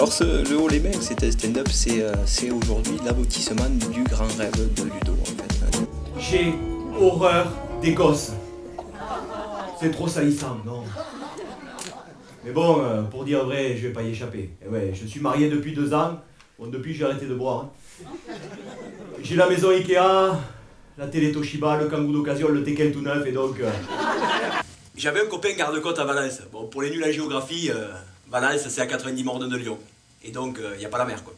Alors le haut les mains, c'était stand-up, c'est aujourd'hui l'aboutissement du grand rêve de Ludo en fait. J'ai horreur des gosses. C'est trop salissant, non. Mais bon, pour dire vrai, je vais pas y échapper. Et ouais, je suis marié depuis 2 ans. Bon, depuis j'ai arrêté de boire. J'ai la maison Ikea, la télé Toshiba, le Kangoo d'occasion, le Tekel tout neuf et donc... J'avais un copain garde-côte à Valence. Bon, pour les nuls en géographie, Valence c'est à 90 morts de Lyon. Et donc, il n'y a pas la mer quoi.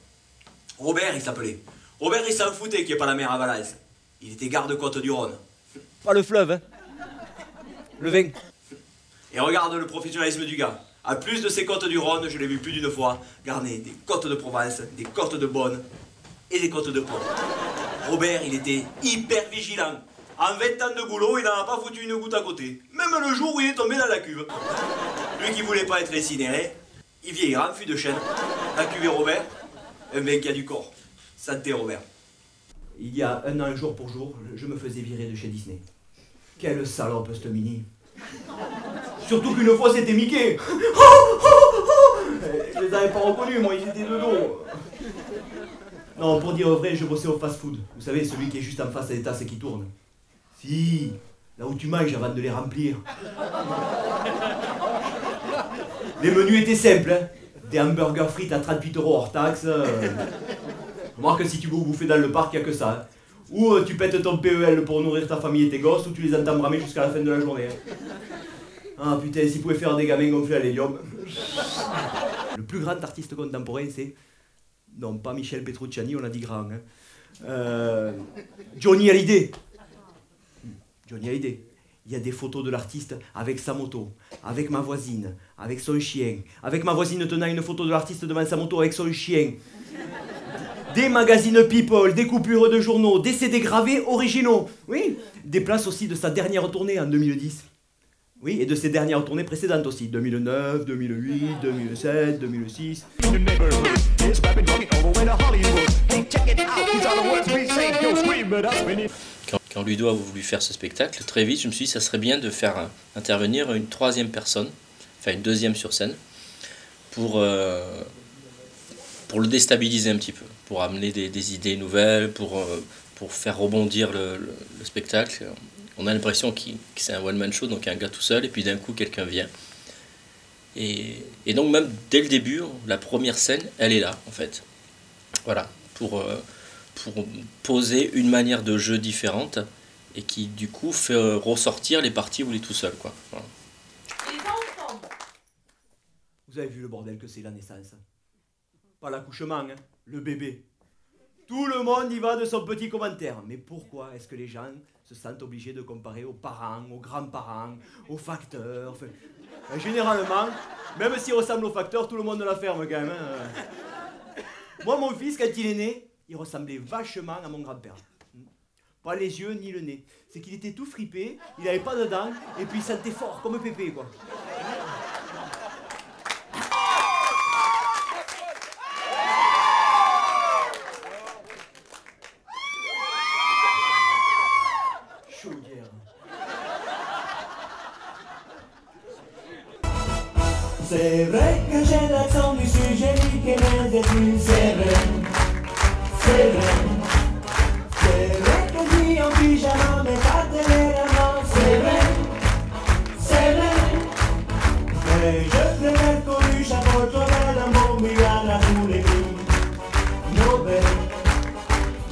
Robert il s'appelait. Robert il s'en foutait qu'il n'y ait pas la mer à Valence. Il était garde-côte du Rhône. Pas le fleuve, hein. Le vin. Et regarde le professionnalisme du gars. À plus de ces côtes du Rhône, je l'ai vu plus d'une fois, garner des côtes de Provence, des côtes de Beaune et des côtes de Pau. Robert, il était hyper vigilant. En 20 ans de boulot, il n'en a pas foutu une goutte à côté. Même le jour où il est tombé dans la cuve. Lui qui voulait pas être incinéré, il vieillira en fût de chêne. La cuvée Robert, un mec qui a du corps. Santé Robert. Il y a 1 an, jour pour jour, je me faisais virer de chez Disney. Quelle salope, cette mini. Surtout qu'une fois c'était Mickey. Je les avais pas reconnus, moi, ils étaient de dos. Non, pour dire vrai, je bossais au fast-food. Vous savez, celui qui est juste en face des tasses qui tournent. Si, là où tu manges avant de les remplir. Les menus étaient simples, hein. Des hamburgers frites à 38 € hors taxe. Remarque, si tu veux bouffer dans le parc, il n'y a que ça. Hein. Ou tu pètes ton PEL pour nourrir ta famille et tes gosses, ou tu les entends bramer jusqu'à la fin de la journée. Hein. Ah putain, s'ils pouvaient faire des gamins gonflés à l'hélium. Le plus grand artiste contemporain, c'est... Non, pas Michel Petrucciani, on a dit grand. Hein. Johnny Hallyday. Johnny Hallyday. Il y a des photos de l'artiste avec sa moto, avec ma voisine, avec son chien, avec ma voisine tenant une photo de l'artiste devant sa moto avec son chien. Des magazines People, des coupures de journaux, des CD gravés originaux. Oui, des places aussi de sa dernière tournée en 2010. Oui, et de ses dernières tournées précédentes aussi, 2009, 2008, 2007, 2006. Quand Ludo a voulu faire ce spectacle, très vite je me suis dit ça serait bien de faire intervenir une 3e personne, enfin une 2e sur scène, pour le déstabiliser un petit peu, pour amener des idées nouvelles, pour faire rebondir le spectacle. On a l'impression que c'est un one-man show, donc un gars tout seul, et puis d'un coup quelqu'un vient. Et donc même dès le début, la première scène, elle est là en fait. Voilà, pour poser une manière de jeu différente, et qui du coup fait ressortir les parties où il est tout seul, quoi. Voilà. Vous avez vu le bordel que c'est la naissance? Pas l'accouchement, hein, le bébé. Tout le monde y va de son petit commentaire. Mais pourquoi est-ce que les gens se sentent obligés de comparer aux parents, aux grands-parents, aux facteurs? Enfin, généralement, même s'il ressemble aux facteurs, tout le monde la ferme quand même. Hein. Moi, mon fils, quand il est né, il ressemblait vachement à mon grand-père. Pas les yeux ni le nez. C'est qu'il était tout fripé, il n'avait pas de dents, et puis il sentait fort, comme Pépé, quoi. C'est vrai que j'ai l'accent du sujet qui est bien détenu, c'est vrai, c'est vrai. C'est vrai que je vis en pyjama mais pas tellement, c'est vrai, c'est vrai. Mais je préfère connu chapeau total dans mon milieu à tous les coups, Nobel.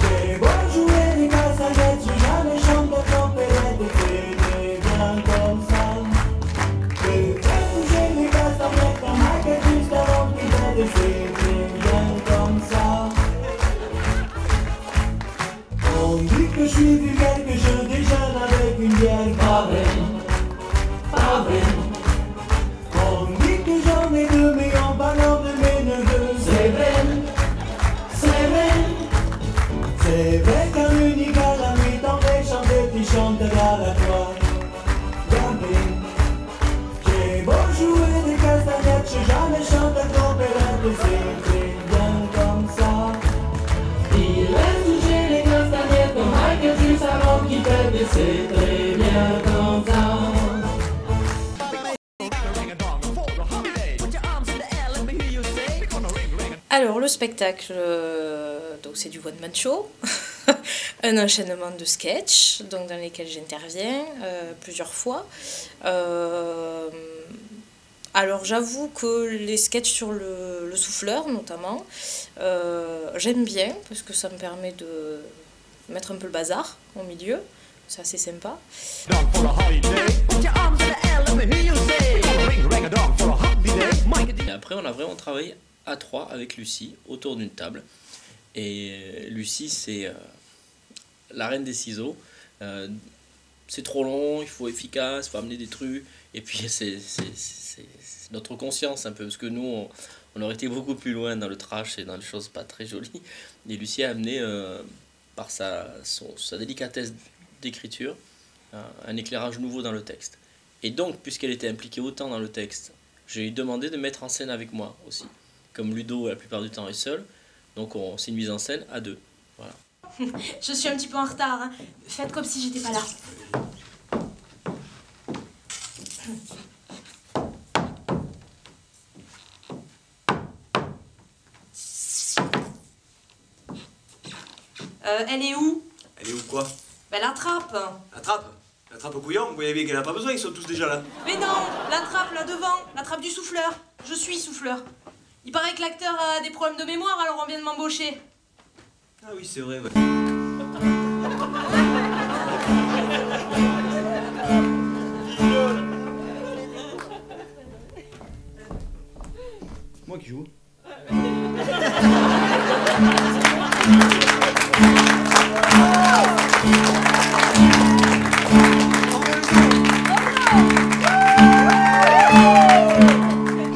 J'ai beau jouer des castagnettes, j'ai jamais chanté trompette, c'est bien comme ça. On dit que je suis vulgaire, que je déjeune avec une bière. Pas vrai, pas vrai. On dit que j'en ai 2 mais on parle de mes neveux. C'est vrai, c'est vrai. C'est vrai qu'un unique à la nuit t'entendait chanter, tu chanteras la toi. Regardez, j'ai beau jouer des castagnettes, j'ai jamais chanté trompette, c'est très bien comme ça. Il laisse toucher les castagnettes comme Michael juste avant qu'il pète, c'est très bien comme ça. Alors, le spectacle, donc c'est du one-man show, un enchaînement de sketchs donc dans lesquels j'interviens plusieurs fois. Alors, j'avoue que les sketchs sur le souffleur, notamment, j'aime bien parce que ça me permet de mettre un peu le bazar au milieu. C'est assez sympa. Et après, on a vraiment travaillé à 3 avec Lucie autour d'une table. Et Lucie, c'est la reine des ciseaux. C'est trop long, il faut efficace, il faut amener des trucs. Et puis, c'est notre conscience un peu, parce que nous, on aurait été beaucoup plus loin dans le trash et dans les choses pas très jolies. Et Lucie a amené, par sa délicatesse d'écriture, un éclairage nouveau dans le texte. Et donc, puisqu'elle était impliquée autant dans le texte, j'ai demandé de mettre en scène avec moi aussi. Comme Ludo, la plupart du temps, est seul, donc c'est une mise en scène à 2. Voilà. Je suis un petit peu en retard, hein. Faites comme si j'étais pas là. Elle est où? Elle est où quoi? Ben, la trappe. La trappe? La trappe au couillon? Vous voyez bien qu'elle n'a pas besoin, ils sont tous déjà là. Mais non, la trappe là devant, la trappe du souffleur. Je suis souffleur. Il paraît que l'acteur a des problèmes de mémoire, alors on vient de m'embaucher. Ah oui, c'est vrai, ouais. Moi qui joue.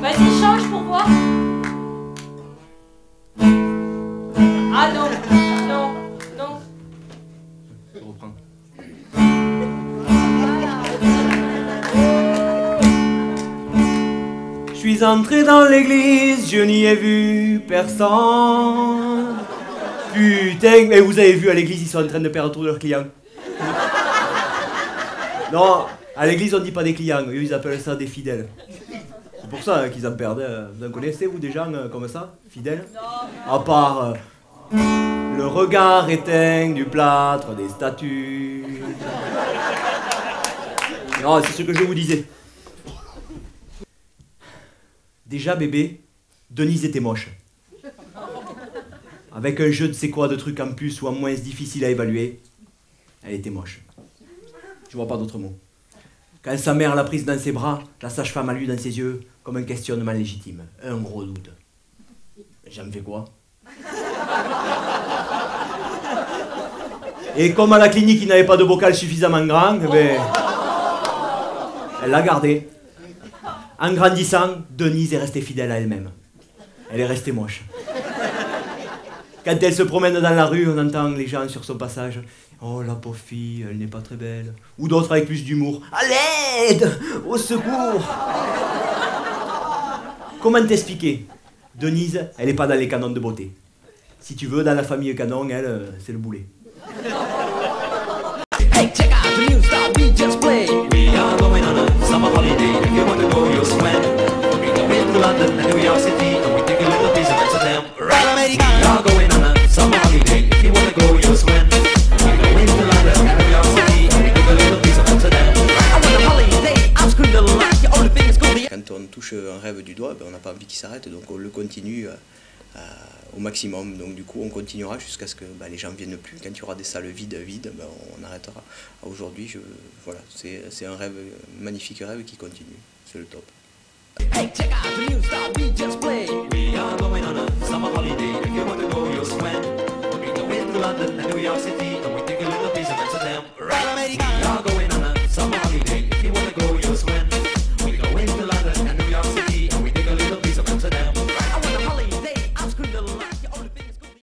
Vas-y, change pour voir. Ah non, non, non. Je reprends. Je suis entré dans l'église, je n'y ai vu personne. Putain, mais vous avez vu à l'église, ils sont en train de perdre tous leurs clients. Non, à l'église on dit pas des clients, eux ils appellent ça des fidèles. C'est pour ça qu'ils en perdent. Vous en connaissez vous des gens comme ça, fidèles? À part le regard éteint du plâtre des statues. Non, c'est ce que je vous disais. Déjà bébé, Denise était moche. Avec un jeu de sais quoi de trucs en plus ou en moins difficile à évaluer, elle était moche. Je vois pas d'autres mots. Quand sa mère l'a prise dans ses bras, la sage-femme a lu dans ses yeux comme un questionnement légitime, un gros doute. J'en fais quoi? Et comme à la clinique il n'avait pas de bocal suffisamment grand, eh ben, elle l'a gardé. En grandissant, Denise est restée fidèle à elle-même. Elle est restée moche. Quand elle se promène dans la rue, on entend les gens sur son passage. Oh la pauvre fille, elle n'est pas très belle. Ou d'autres avec plus d'humour. À l'aide! Au secours! Comment t'expliquer? Denise, elle n'est pas dans les canons de beauté. Si tu veux, dans la famille canon, elle, c'est le boulet. Hey, check out the new style we just played. We are going on a summer holiday. If you want to go, you'll swim. We go into London and New York City, and we take a little piece of Amsterdam. Right, America. We are going on a summer holiday. If you want to go, you'll swim. We go into London and New York City, and we take a little piece of Amsterdam. I want a holiday. I'm screwed a lot. You only think it's gonna be. Quand on touche un rêve du doigt, ben on n'a pas envie qu'il s'arrête, donc on le continue au maximum. Donc du coup, on continuera jusqu'à ce que les gens ne viennent plus. Quand il y aura des salles vides, ben, on arrêtera. Aujourd'hui, voilà, c'est un rêve, magnifique rêve qui continue. C'est le top. Hey, check out the new style we just played. We are going on a summer holiday. If you want to go, you'll swim. We go into London and New York City, and we take a little piece of Amsterdam. Right, America. We are going